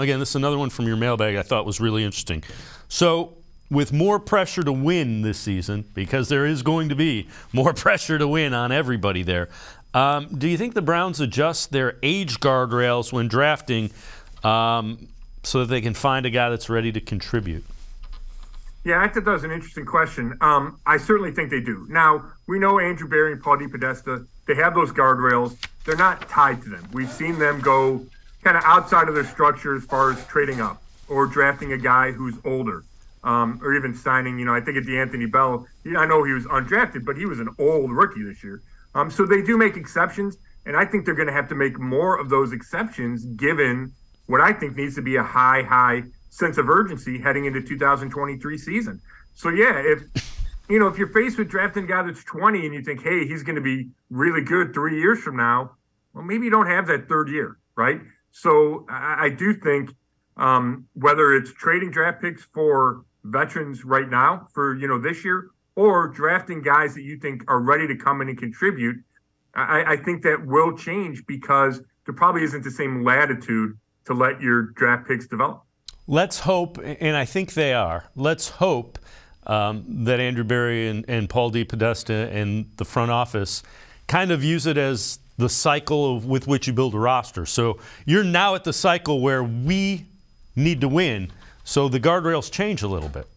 again, this is another one from your mailbag I thought was really interesting. So with more pressure to win this season, because there is going to be more pressure to win on everybody there, do you think the Browns adjust their age guardrails when drafting so that they can find a guy that's ready to contribute? Yeah, I thought that was an interesting question. I certainly think they do. Now, we know Andrew Berry and Paul DePodesta, they have those guardrails. They're not tied to them. We've seen them go kind of outside of their structure as far as trading up or drafting a guy who's older, or even signing, I think at DeAnthony Bell, I know he was undrafted, but he was an old rookie this year. So they do make exceptions, and I think they're going to have to make more of those exceptions given what I think needs to be a high sense of urgency heading into 2023 season. So yeah, if you're faced with drafting a guy that's 20 and you think, hey, he's going to be really good 3 years from now, well, maybe you don't have that third year, right? So I do think whether it's trading draft picks for veterans right now for, this year, or drafting guys that you think are ready to come in and contribute, I think that will change because there probably isn't the same latitude to let your draft picks develop. Let's hope, and I think they are, let's hope that Andrew Berry and Paul DePodesta and the front office kind of use it as the cycle with which you build a roster. So you're now at the cycle where we need to win, so the guardrails change a little bit.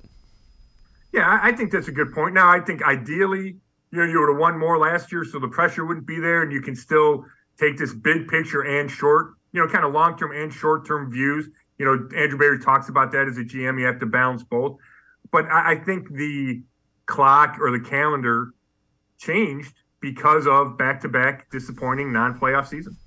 Yeah, I think that's a good point. Now, I think ideally, you would have won more last year, so the pressure wouldn't be there, and you can still take this big picture and short, kind of long-term and short-term views. Andrew Berry talks about that as a GM. You have to balance both. But I think the clock or the calendar changed because of back-to-back disappointing non-playoff seasons.